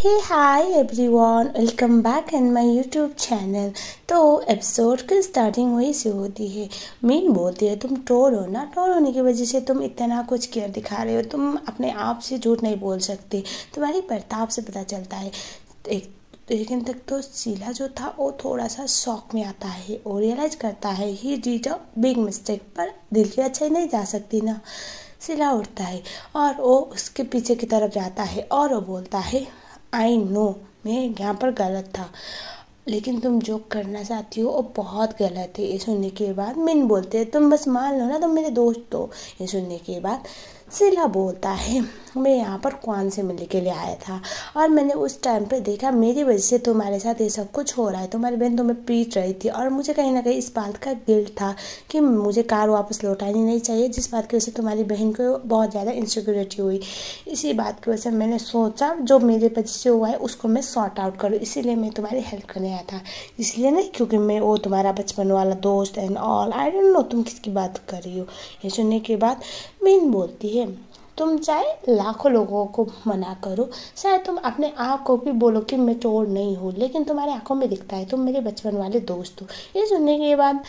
Hey hi everyone, welcome back in my YouTube channel. तो episode की starting वही से होती है। मीन बोलती है तुम टोर हो ना, टोर होने की वजह से तुम इतना कुछ केयर दिखा रहे हो, तुम अपने आप से झूठ नहीं बोल सकते, तुम्हारी बर्ताव से पता चलता है। लेकिन तक तो शीला जो था वो थोड़ा सा शॉक में आता है और रियलाइज करता है he did a big mistake, पर दिल की अच्छाई नहीं जा सकती ना। शीला उठता है और वो उसके पीछे की तरफ जाता है और वो बोलता है आई नो मैं यहाँ पर गलत था, लेकिन तुम जो करना चाहती हो वो बहुत गलत है। ये सुनने के बाद मिन बोलते हैं तुम बस मान लो ना, तुम मेरे दोस्त हो। ये सुनने के बाद शीला बोलता है मैं यहाँ पर क्वान से मिलने के लिए आया था और मैंने उस टाइम पे देखा मेरी वजह से तुम्हारे साथ ये सब कुछ हो रहा है, तुम्हारी बहन तुम्हें पीट रही थी और मुझे कहीं ना कहीं इस बात का गिल्ट था कि मुझे कार वापस लौटानी नहीं चाहिए, जिस बात की वजह से तुम्हारी बहन को बहुत ज़्यादा इंसिक्योरिटी हुई। इसी बात की वजह से मैंने सोचा जो मेरे वजह से हुआ है उसको मैं सॉर्ट आउट करूँ, इसीलिए मैं तुम्हारी हेल्प करने आया था। इसलिए नहीं क्योंकि मैं वो तुम्हारा बचपन वाला दोस्त and all, I don't know तुम किसकी बात कर रही हो। ये सुनने के बाद मीन बोलती है तुम चाहे लाखों लोगों को मना करो, शायद तुम अपने आप को भी बोलो कि मैं चोर नहीं हूँ, लेकिन तुम्हारे आंखों में दिखता है तुम मेरे बचपन वाले दोस्त हो। ये सुनने के बाद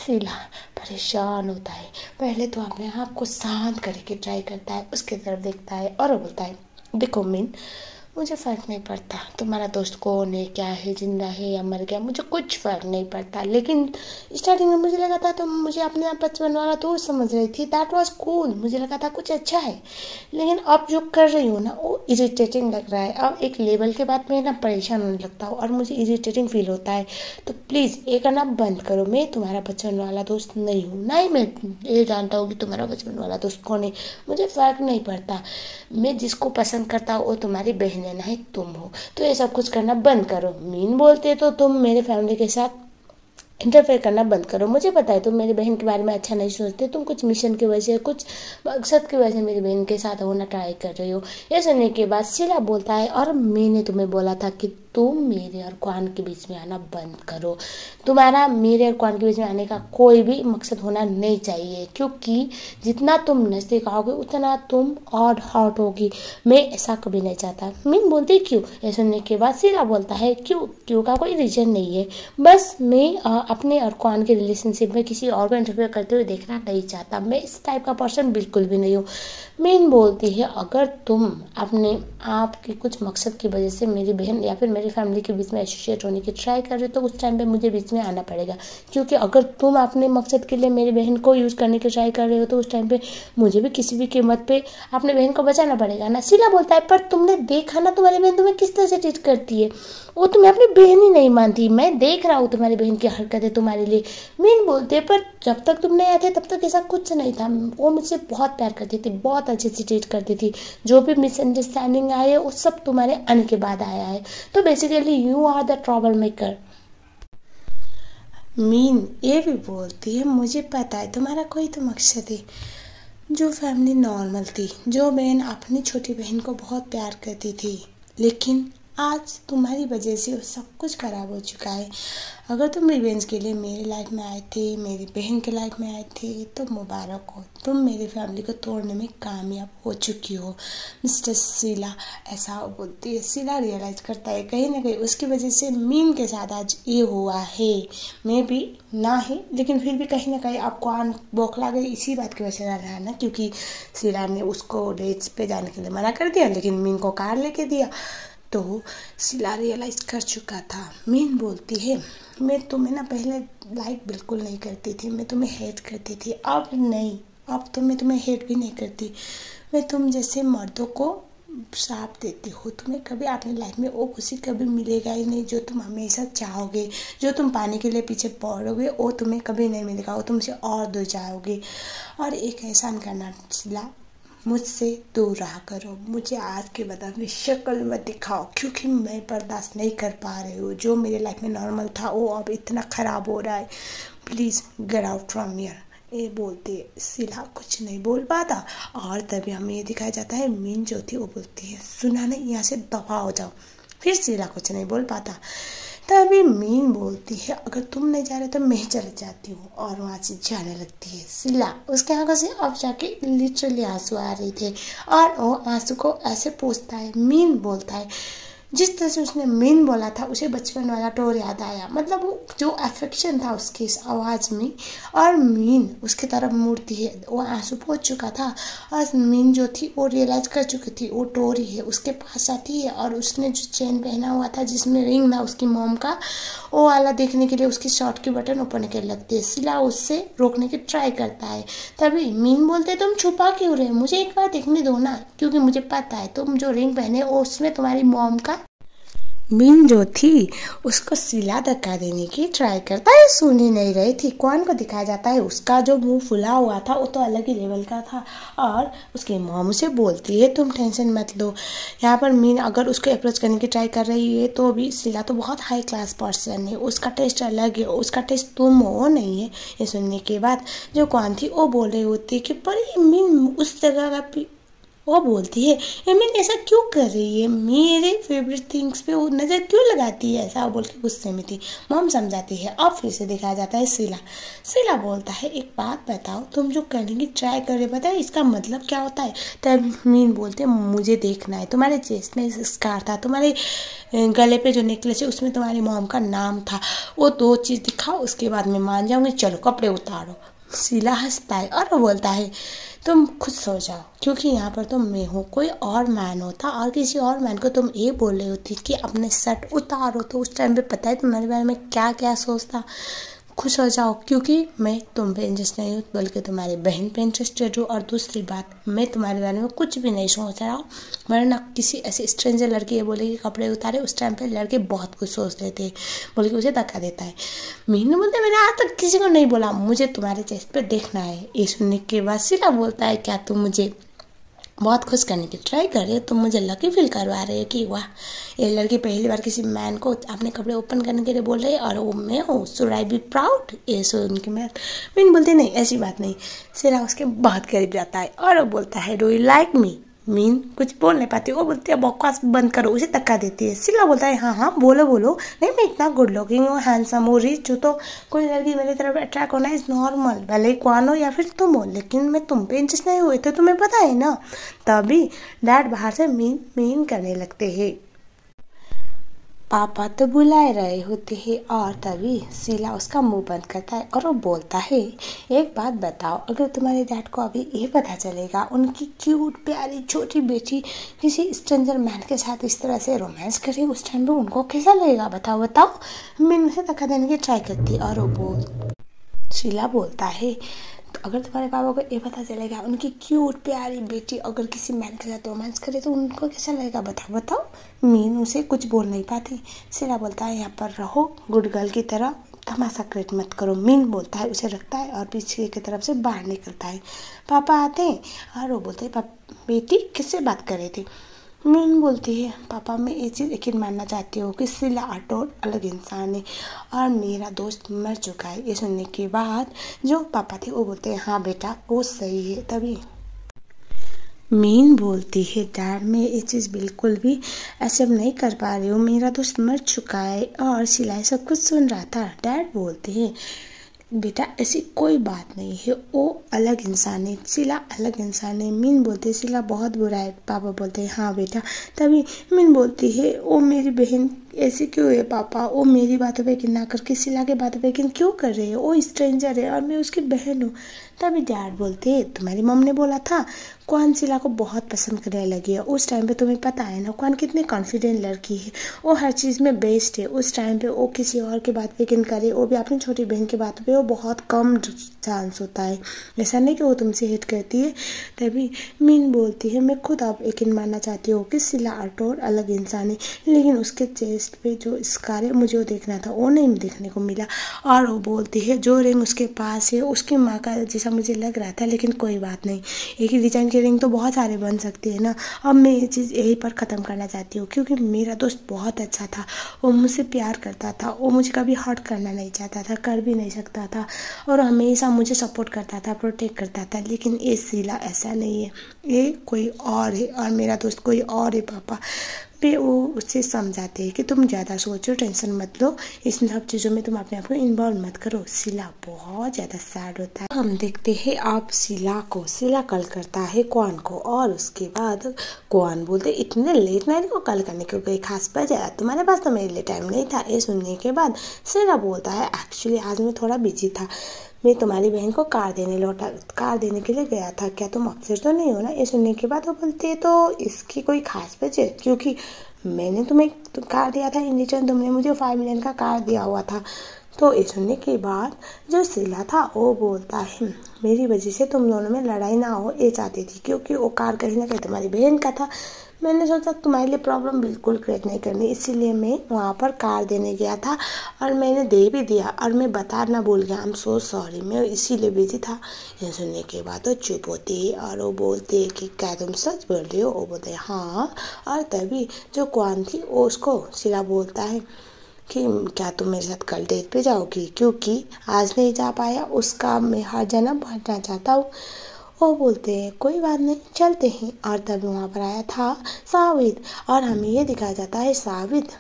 शीला परेशान होता है। पहले तो अपने आप को शांत करने की ट्राई करता है, उसकी तरफ देखता है और बोलता है देखो मीन, मुझे फ़र्क नहीं पड़ता तुम्हारा दोस्त कौन है, क्या है, जिंदा है या मर गया, मुझे कुछ फ़र्क नहीं पड़ता। लेकिन स्टार्टिंग में मुझे लगा था तुम मुझे अपने आप बचपन वाला दोस्त समझ रही थी, दैट वाज कूल, मुझे लगा था कुछ अच्छा है। लेकिन अब जो कर रही हो ना वो इरिटेटिंग लग रहा है। अब एक लेवल के बाद मैं ना परेशान होने लगता हूँ और मुझे इरिटेटिंग फील होता है। तो प्लीज़ ये करना बंद करो, मैं तुम्हारा बचपन वाला दोस्त नहीं हूँ, ना ही मैं ये जानता हूँ कि तुम्हारा बचपन वाला दोस्त कौन है, मुझे फ़र्क नहीं पड़ता। मैं जिसको पसंद करता हूँ वो तुम्हारी बहन है, ना ही तुम हो। तो ये सब कुछ करना बंद करो। मीन बोलते तो तुम मेरे फैमिली के साथ इंटरफेयर करना बंद करो। मुझे पता है तुम मेरी बहन के बारे में अच्छा नहीं सोचते, तुम कुछ मिशन की वजह से, कुछ मकसद की वजह से मेरी बहन के साथ होना ट्राई कर रही हो। ये सुनने के बाद शीला बोलता है और मैंने तुम्हें बोला था कि तुम मेरे और क्वान के बीच में आना बंद करो। तुम्हारा मेरे और क्वान के बीच में आने का कोई भी मकसद होना नहीं चाहिए, क्योंकि जितना तुम नज़दीक आओगे उतना तुम और हॉट होगी। मैं ऐसा कभी नहीं चाहता। मीन बोलती क्यों? ये सुनने के बाद शीला बोलता है क्यों का कोई रीज़न नहीं है, बस मैं अपने और क्वान के रिलेशनशिप में किसी और को इंटरफेयर करते हुए देखना नहीं चाहता। मैं इस टाइप का पर्सन बिल्कुल भी नहीं हूँ। मीन बोलती है अगर तुम अपने आप के कुछ मकसद की वजह से मेरी बहन या फिर मेरी फैमिली के बीच में एसोसिएट होने की ट्राई कर रहे हो तो उस टाइम पे मुझे बीच में आना पड़ेगा, क्योंकि अगर तुम अपने मकसद के लिए मेरी बहन को यूज़ करने की ट्राई कर रहे हो तो उस टाइम पे मुझे भी किसी भी कीमत पे अपने बहन को बचाना पड़ेगा ना। शीला बोलता है पर तुमने देखा ना तुम्हारी बहन तुम्हें किस तरह से ट्रीट करती है, वो तुम्हें अपनी बहन ही नहीं मानती। मैं देख रहा हूँ तुम्हारी बहन की हरकतें तुम्हारे लिए। मीन बोलते हैं पर जब तक तुम नहीं आए थे तब तक ऐसा कुछ नहीं था, वो मुझसे बहुत प्यार करती थी, बहुत अच्छे से ट्रीट करती थी। जो भी मिसअंडरस्टैंडिंग आई है वो सब तुम्हारे आने के बाद आया है। तो basically you are the troublemaker. Mean ये भी बोलती है मुझे पता है तुम्हारा कोई तो मकसद है। जो फैमिली नॉर्मल थी, जो बहन अपनी छोटी बहन को बहुत प्यार करती थी, लेकिन आज तुम्हारी वजह से वो सब कुछ खराब हो चुका है। अगर तुम रिवेंज के लिए मेरी लाइफ में आए थे, मेरी बहन के लाइफ में आए थे, तो मुबारक हो, तुम मेरी फैमिली को तोड़ने में कामयाब हो चुकी हो मिस्टर शीला। ऐसा बोलती है। शीला रियलाइज करता है कहीं ना कहीं उसकी वजह से मीन के साथ आज ये हुआ है। मे भी ना ही, लेकिन फिर भी कहीं ना कहीं आपको आन बौखला गई इसी बात की वजह से रहा है ना, क्योंकि शीला ने उसको डेट्स पे जाने के लिए मना कर दिया लेकिन मीन को कार लेके दिया। तो शीला रियलाइज कर चुका था। मीन बोलती है मैं तुम्हें ना पहले लाइक बिल्कुल नहीं करती थी, मैं तुम्हें हेट करती थी, अब नहीं, अब तो मैं तुम्हें हेट भी नहीं करती। मैं तुम जैसे मर्दों को श्राप देती हूँ, तुम्हें कभी अपनी लाइफ में वो खुशी कभी मिलेगा ही नहीं जो तुम हमेशा चाहोगे। जो तुम पाने के लिए पीछे पड़ोगे वो तुम्हें कभी नहीं मिलेगा, वो तुमसे और दूर जाओगे। और एक एहसान करना शीला, मुझसे दूर रहा करो, मुझे आज के बाद अपनी शक्ल मत दिखाओ, क्योंकि मैं बर्दाश्त नहीं कर पा रही हूँ। जो मेरे लाइफ में नॉर्मल था वो अब इतना ख़राब हो रहा है, please get out from here. ये बोलती है। शीला कुछ नहीं बोल पाता और तभी हमें ये दिखाया जाता है मीन जो थी वो बोलती है सुना नहीं, यहाँ से दफा हो जाओ। फिर शीला कुछ नहीं बोल पाता। तभी मीन बोलती है अगर तुम नहीं जा रहे तो मैं चले जाती हूँ, और वहाँ से जाने लगती है। शीला उसके आंखों से अब जाके लिटरली आंसू आ रहे थे और वो आंसू को ऐसे पूछता है। मीन बोलता है जिस तरह से उसने मीन बोला था उसे बचपन वाला टोर याद आया, मतलब वो जो अफेक्शन था उसकी इस आवाज़ में। और मीन उसकी तरफ मुड़ती है, वो आंसू पोंछ चुका था और मीन जो थी वो रियलाइज कर चुकी थी वो टोर ही है। उसके पास आती है और उसने जो चेन पहना हुआ था जिसमें रिंग था उसकी मॉम का, वो वाला देखने के लिए उसकी शर्ट की बटन ऊपर निकल लगती है। सिला उससे रोकने की ट्राई करता है, तभी मीन बोलते तुम छुपा क्यों रहे, मुझे एक बार देखने दो ना, क्योंकि मुझे पता है तुम जो रिंग पहने वो उसमें तुम्हारी मॉम का। मीन जो थी उसको सिला धक्का देने की ट्राई करता है, सुन ही नहीं रही थी। क्वान को दिखाया जाता है उसका जो मुंह फुला हुआ था वो तो अलग ही लेवल का था और उसकी मॉम उसे बोलती है तुम टेंशन मत लो। यहाँ पर मीन अगर उसको अप्रोच करने की ट्राई कर रही है तो अभी सिला तो बहुत हाई क्लास पर्सन है, उसका टेस्ट अलग है, उसका टेस्ट तुम हो नहीं है। ये सुनने के बाद जो क्वान थी वो बोल रही होती है कि पर ये मीन उस जगह का, वो बोलती है एमिन ऐसा क्यों कर रही है, मेरे फेवरेट थिंग्स पे वो नज़र क्यों लगाती है, ऐसा बोल के गुस्से में थी। मॉम समझाती है। अब फिर से दिखाया जाता है सिला बोलता है एक बात बताओ, तुम जो करने की ट्राई कर रहे पता है इसका मतलब क्या होता है। तब मीन बोलते मुझे देखना है, तुम्हारे चेस्ट में स्कार था, तुम्हारे गले पे जो नेकलेस है उसमें तुम्हारी मॉम का नाम था, वो दो चीज़ दिखाओ उसके बाद मैं मान जाऊँगी, चलो कपड़े उतारो। सिला हंसता है और वो बोलता है तुम खुद सो जाओ, क्योंकि यहाँ पर तो मैं हूँ, कोई और मैन होता और किसी और मैन को तुम ये बोल रही होती कि अपने शर्ट उतारो तो उस टाइम पे पता है तुम्हारे बारे में क्या क्या सोचता। खुश हो जाओ क्योंकि मैं तुम पे इंटरेस्ट नहीं हूँ बल्कि तुम्हारी बहन पे इंटरेस्टेड हूँ, और दूसरी बात मैं तुम्हारे बारे में कुछ भी नहीं सोच रहा हूँ, वरना किसी ऐसे स्ट्रेंजर लड़की ये बोलेगी कपड़े उतारे, उस टाइम पे लड़के बहुत कुछ सोच लेते हैं, बोल के उसे धक्का देता है। मीनू बोलते मैंने आज तक किसी को नहीं बोला, मुझे तुम्हारे चेस्ट पे देखना है। ये सुनने के बाद सिला बोलता है क्या तुम मुझे बहुत खुश करने की ट्राई कर रहे हो, तुम मुझे लकी फील करवा रहे हो कि वाह ये लड़की पहली बार किसी मैन को अपने कपड़े ओपन करने के लिए बोल रही है और वो मैं हूँ, शुड आई बी प्राउड। ये सुन के मीन बोलती नहीं ऐसी बात नहीं। सिला उसके बहुत करीब जाता है और वो बोलता है do you like me. Mean कुछ बोल नहीं पाती, वो बोलती है बकवास बंद करो, उसे धक्का देती है। सिला बोलता है हाँ हाँ बोलो बोलो, नहीं मैं इतना गुड लुकिंग हूँ, हैंडसम हूँ, रिच हूँ, तो कोई लड़की मेरी तरफ अट्रैक्ट होना इज नॉर्मल, भले ही क्वान हो या फिर तुम हो, लेकिन मैं तुम पे इंटरेस्ट नहीं हुई तो तुम्हें पता है ना। तभी डैड बाहर से मीन करने लगते हैं। पापा तो बुलाए रहे होते हैं और तभी सिला उसका मुंह बंद करता है और वो बोलता है एक बात बताओ, अगर तुम्हारे डैड को अभी ये पता चलेगा उनकी क्यूट प्यारी छोटी बेटी किसी स्ट्रेंजर मैन के साथ इस तरह से रोमांस करे, उस टाइम पे उनको कैसा लगेगा बताओ बताओ। मैं उसे धक्का देने की ट्राई करती और वो सिला बोलता है तो अगर तुम्हारे पापा को ये पता चलेगा उनकी क्यूट प्यारी बेटी अगर किसी मैन के साथ रोमांस करे तो उनको कैसा लगेगा बताओ बताओ। मीन उसे कुछ बोल नहीं पाती। सिला बोलता है यहाँ पर रहो गुड गर्ल की तरह, तमाशा क्रिएट मत करो। मीन बोलता है उसे रखता है और पीछे की तरफ से बाहर निकलता है। पापा आते हैं और वो बोलते हैं बेटी किससे बात कर रही थी। मीन बोलती है पापा मैं ये चीज़ यकीन मानना चाहती हूँ कि सिला आटोर अलग इंसान है और मेरा दोस्त मर चुका है। ये सुनने के बाद जो पापा थे वो बोलते हैं हाँ बेटा वो सही है। तभी मीन बोलती है डैड मैं ये चीज़ बिल्कुल भी एक्सेप्ट नहीं कर पा रही हूँ, मेरा दोस्त मर चुका है। और सिलाई सब कुछ सुन रहा था। डैड बोलते हैं बेटा ऐसी कोई बात नहीं है, वो अलग इंसान है, सिला अलग इंसान है। मीन बोलते सिला बहुत बुरा है। पापा बोलते हैं हाँ बेटा। तभी मीन बोलती है वो मेरी बहन ऐसे क्यों है पापा, वो मेरी बातों पे यकीन ना करके सिला के बातों पे यकीन क्यों कर रही है, वो स्ट्रेंजर है और मैं उसकी बहन हूँ। तभी डैड बोलते हैं तुम्हारी मम ने बोला था क्वान सिला को बहुत पसंद करने लगी है, उस टाइम पे तुम्हें पता है ना क्वान कितनी कॉन्फिडेंट लड़की है, वो हर चीज़ में बेस्ट है। उस टाइम पे वो किसी और की बात पे यकीन करे, वो भी अपनी छोटी बहन की बात पे, वो बहुत कम चांस होता है, ऐसा नहीं कि वो तुमसे हिट करती है। तभी मीन बोलती है मैं खुद अब यकीन मानना चाहती हूँ कि सिला आटोर अलग इंसान है, लेकिन उसके चेस्ट पे जो स्कार है मुझे वो देखना था, वो नहीं देखने को मिला। और वो बोलती है जो रिंग उसके पास है उसकी माँ का जैसा मुझे लग रहा था, लेकिन कोई बात नहीं, एक ही डिजाइन के रिंग तो बहुत सारे बन सकते हैं ना। अब मैं ये चीज़ यहीं पर ख़त्म करना चाहती हूँ क्योंकि मेरा दोस्त बहुत अच्छा था, वो मुझसे प्यार करता था, वो मुझे कभी हर्ट करना नहीं चाहता था, कर भी नहीं सकता था, और हमेशा मुझे सपोर्ट करता था, प्रोटेक्ट करता था। लेकिन ये सिला ऐसा नहीं है, ये कोई और है और मेरा दोस्त कोई और है पापा। वे वो उससे समझाते हैं कि तुम ज़्यादा सोचो, टेंशन मत लो, इन सब चीज़ों में तुम अपने आप को इन्वॉल्व मत करो। शीला बहुत ज़्यादा सैड होता है। हम देखते हैं आप शीला को। शीला कॉल करता है क्वान को और उसके बाद क्वान बोलते इतने लेट नाइट को कॉल करने को कोई खास वजह, तुम्हारे पास तो मेरे लिए टाइम नहीं था। ये सुनने के बाद शीला बोलता है एक्चुअली आज मैं थोड़ा बिजी था, मैं तुम्हारी बहन को कार देने के लिए गया था, क्या तुम अपसेट तो नहीं हो ना। ये सुनने के बाद वो बोलते तो इसकी कोई खास वजह, क्योंकि मैंने तुम्हें कार दिया था, इन रिटर्न तुमने मुझे 5 मिलियन का कार दिया हुआ था। तो ये सुनने के बाद जो शीला था वो बोलता है मेरी वजह से तुम दोनों में लड़ाई ना हो ये चाहती थी, क्योंकि वो कार कहीं ना कहीं तुम्हारी बहन का था। मैंने सोचा तुम्हारे लिए प्रॉब्लम बिल्कुल क्रिएट नहीं करनी, इसीलिए मैं वहाँ पर कार देने गया था और मैंने दे भी दिया और मैं बताना भूल गया। आई एम सो सॉरी, मैं इसीलिए बिजी था। ये सुनने के बाद वो चुप होती है और वो बोलती है कि क्या तुम सच बोल रही हो। वो बोलते हैं हाँ। और तभी जो क्वान थी वो उसको शीला बोलता है कि क्या तुम मेरे साथ कल डेट पे जाओगी, क्योंकि आज नहीं जा पाया उसका मैं हर जन्म भरना चाहता हूँ। वो बोलते हैं कोई बात नहीं चलते हैं। और तभी वहाँ पर आया था सावित और हमें ये दिखाया जाता है सावित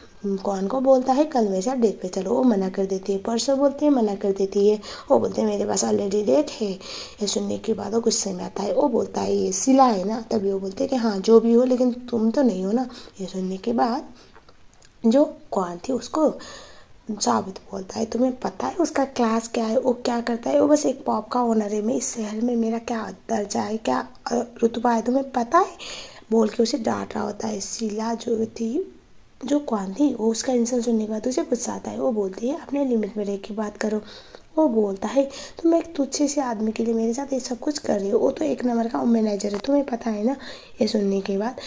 कौन को बोलता है कल मेरे साथ डेट पे चलो। वो मना कर देती है, परसों बोलते हैं मना कर देती है। वो बोलते हैं मेरे पास ऑलरेडी डेट है। ये सुनने के बाद वो गुस्से में आता है, वो बोलता है ये शीला है ना। तभी वो बोलते हैं कि हाँ जो भी हो लेकिन तुम तो नहीं हो ना। ये सुनने के बाद जो कौन थी उसको साबित बोलता है तुम्हें पता है उसका क्लास क्या है, वो क्या करता है। वो बस एक पॉप का ओनर है, मैं इस शहर में मेरा क्या दर्जा है, क्या रुतबा है तुम्हें पता है, बोल के उसे डांट रहा होता है। शीला जो थी जो कौन थी वो उसका इंसल्ट सुनने के बाद उसे गुस्सा आता है। वो बोलती है अपने लिमिट में रह के बात करो। वो बोलता है तुम एक तुच्छे से आदमी के लिए मेरे साथ ये सब कुछ कर रही हो, वो तो एक नंबर का मैनेजर है तुम्हें पता है ना। ये सुनने के बाद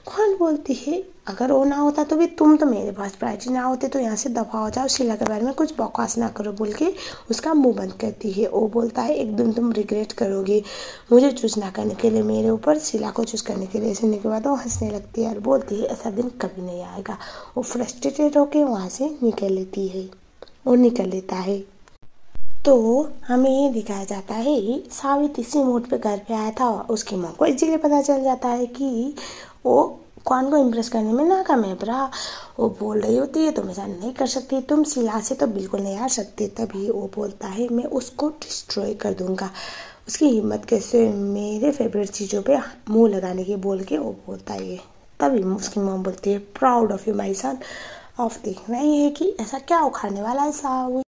कौन बोलती है अगर वो ना होता तो भी तुम तो मेरे पास प्रायोरिटी ना होते, तो यहाँ से दफा हो जाओ, शीला के बारे में कुछ बकवास ना करो बोल के उसका मुंह बंद करती है। वो बोलता है एक दिन तुम रिग्रेट करोगी मुझे चूज ना करने के लिए मेरे ऊपर, शीला को चूज करने के लिए। सुनने के बाद वो हंसने लगती है और बोलती है ऐसा दिन कभी नहीं आएगा। वो फ्रस्ट्रेटेड होकर वहाँ से निकल लेती है और निकल लेता है। तो हमें ये दिखाया जाता है सावित इसी मूड पे घर पे आया था। उसकी माँ को इजीली पता चल जाता है कि वो कौन को इम्प्रेस करने में नाकामयाब रहा। वो बोल रही होती है तुम ऐसा नहीं कर सकती, तुम शीला से तो बिल्कुल नहीं हार सकती। तभी वो बोलता है मैं उसको डिस्ट्रॉय कर दूंगा, उसकी हिम्मत कैसे मेरे फेवरेट चीज़ों पे मुंह लगाने की बोल के वो बोलता है। तभी उसकी माँ बोलती है proud of you my son. ऑफ देखना ही है कि ऐसा क्या उखाड़ने वाला है सावित।